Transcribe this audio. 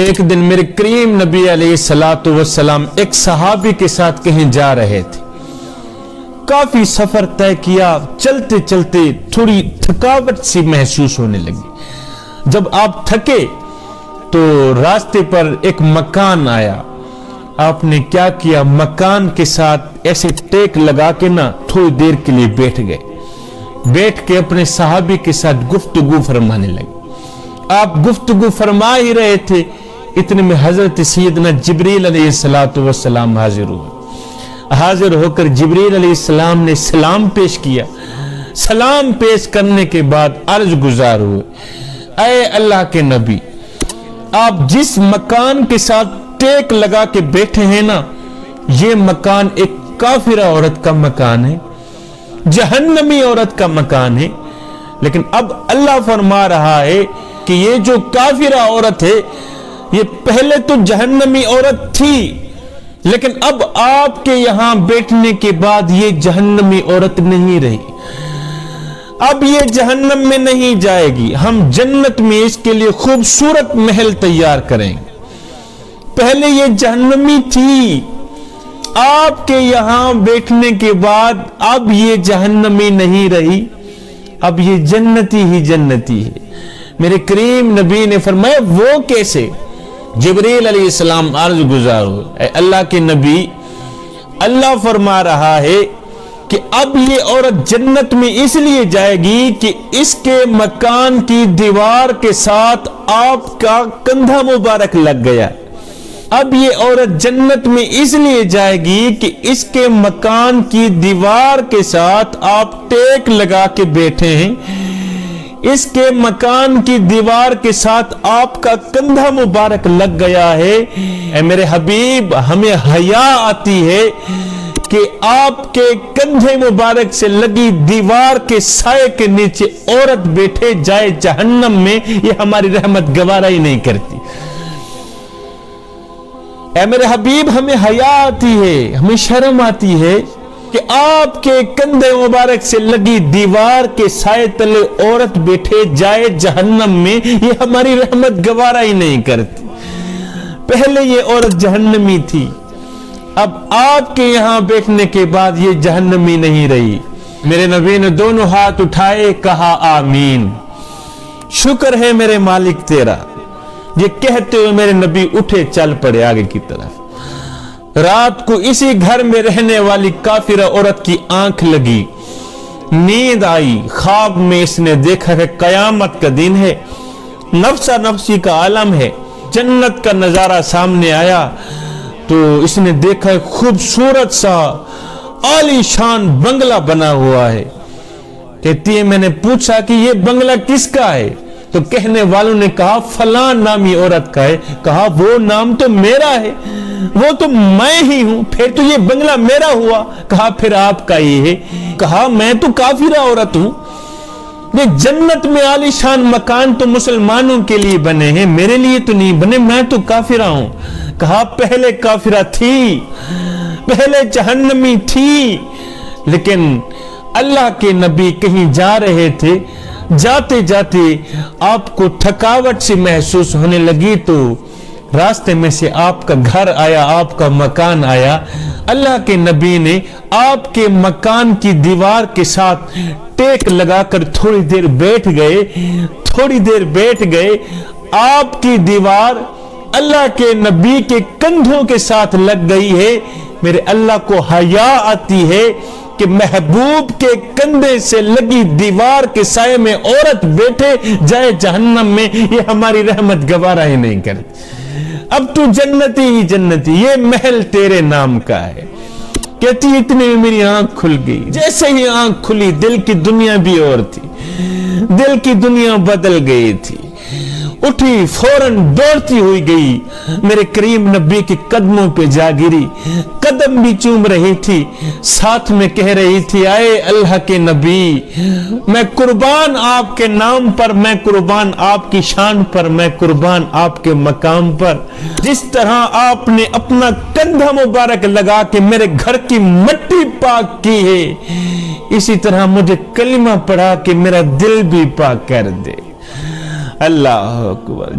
ایک دن میرے کریم نبی علیہ الصلوۃ والسلام ایک صحابی کے ساتھ کہیں جا رہے تھے. کافی سفر طے کیا، چلتے چلتے تھوڑی تھکاوٹ سی محسوس ہونے لگی. جب آپ تھکے تو راستے پر ایک مکان آیا. آپ نے کیا کیا، مکان کے ساتھ ایسے ٹیک لگا کے تھوڑی دیر کے لیے بیٹھ گئے. بیٹھ کے اپنے صحابی کے ساتھ گفتگو فرمانے لگے. آپ گفتگو فرما ہی رہے تھے، اتنے میں حضرت سیدنا جبریل علیہ السلام حاضر ہوئے. حاضر ہو کر جبریل علیہ السلام نے سلام پیش کیا. سلام پیش کرنے کے بعد عرض گزار ہوئے، اے اللہ کے نبی، آپ جس مکان کے ساتھ ٹیک لگا کے بیٹھے ہیں یہ مکان ایک کافرہ عورت کا مکان ہے، جہنمی عورت کا مکان ہے. لیکن اب اللہ فرما رہا ہے کہ یہ جو کافرہ عورت ہے یہ پہلے تو جہنمی عورت تھی، لیکن اب آپ کے یہاں بیٹھنے کے بعد یہ جہنمی عورت نہیں رہی. اب یہ جہنم میں نہیں جائے گی، ہم جنت میں اس کے لیے خوبصورت محل تیار کریں گے. پہلے یہ جہنمی تھی، آپ کے یہاں بیٹھنے کے بعد اب یہ جہنمی نہیں رہی، اب یہ جنتی ہی جنتی ہے. میرے کریم نبی نے فرمایا وہ کیسے؟ جبریل علیہ السلام عرض گزار ہوئے، اے اللہ کے نبی، اللہ فرما رہا ہے کہ اب یہ عورت جنت میں اس لیے جائے گی کہ اس کے مکان کی دیوار کے ساتھ آپ کا کندھا مبارک لگ گیا. اب یہ عورت جنت میں اس لیے جائے گی کہ اس کے مکان کی دیوار کے ساتھ آپ ٹیک لگا کے بیٹھے ہیں، اس کے مکان کی دیوار کے ساتھ آپ کا کندھا مبارک لگ گیا ہے. اے میرے حبیب، ہمیں حیا آتی ہے کہ آپ کے کندھے مبارک سے لگی دیوار کے سائے کے نیچے عورت بیٹھے جائے جہنم میں، یہ ہماری رحمت گوارا ہی نہیں کرتی. اے میرے حبیب، ہمیں حیا آتی ہے، ہمیں شرم آتی ہے کہ آپ کے کندھے مبارک سے لگی دیوار کے سائے تلے عورت بیٹھے جائے جہنم میں، یہ ہماری رحمت گوارا ہی نہیں کرتی. پہلے یہ عورت جہنمی تھی، اب آپ کے یہاں بیٹھنے کے بعد یہ جہنمی نہیں رہی. میرے نبی نے دونوں ہاتھ اٹھائے، کہا آمین، شکر ہے میرے مالک تیرا. یہ کہتے ہوئے میرے نبی اٹھے، چل پڑے آگے کی طرف. رات کو اسی گھر میں رہنے والی کافرہ عورت کی آنکھ لگی، نیند آئی. خواب میں اس نے دیکھا کہ قیامت کا دن ہے، نفسا نفسی کا عالم ہے. جنت کا نظارہ سامنے آیا تو اس نے دیکھا خوبصورت سا عالی شان بنگلہ بنا ہوا ہے. کہتی ہے میں نے پوچھا کہ یہ بنگلہ کس کا ہے؟ تو کہنے والوں نے کہا فلاں نامی عورت کا ہے. کہا وہ نام تو میرا ہے، وہ تو میں ہی ہوں، پھر تو یہ بنگلہ میرا ہوا. کہا پھر آپ کا یہ ہے؟ کہا میں تو کافرہ عورت ہوں. یہ جنت میں عالی شان مکان تو مسلمانوں کے لیے بنے ہیں، میرے لیے تو نہیں بنے، میں تو کافرہ ہوں. کہا پہلے کافرہ تھی، پہلے جہنمی تھی، لیکن اللہ کے نبی کہیں جا رہے تھے، جاتے جاتے آپ کو تھکاوٹ سے محسوس ہونے لگی تو راستے میں سے آپ کا گھر آیا، آپ کا مکان آیا. اللہ کے نبی نے آپ کے مکان کی دیوار کے ساتھ ٹیک لگا کر تھوڑی دیر بیٹھ گئے. آپ کی دیوار اللہ کے نبی کے کندھوں کے ساتھ لگ گئی ہے. میرے اللہ کو حیا آتی ہے کہ محبوب کے کندھے سے لگی دیوار کے سائے میں عورت بیٹھے جائے جہنم میں، یہ ہماری رحمت گوارا ہی نہیں کرتی. اب تو جنتی ہی جنتی، یہ محل تیرے نام کا ہے. کہتی اتنے میں میری آنکھ کھل گئی. جیسے ہی آنکھ کھلی دل کی دنیا بھی اور تھی، دل کی دنیا بدل گئی تھی. اٹھی فوراً دوڑتی ہوئی گئی، میرے کریم نبی کے قدموں پہ جا گری، قدم بھی چوم رہی تھی، ساتھ میں کہہ رہی تھی اے اللہ کے نبی، میں قربان آپ کے نام پر، میں قربان آپ کی شان پر، میں قربان آپ کے مقام پر. جس طرح آپ نے اپنا کندھا مبارک لگا کے میرے گھر کی مٹی پاک کی ہے، اسی طرح مجھے کلمہ پڑھا کہ میرا دل بھی پاک کر دے. اللہ اکبر.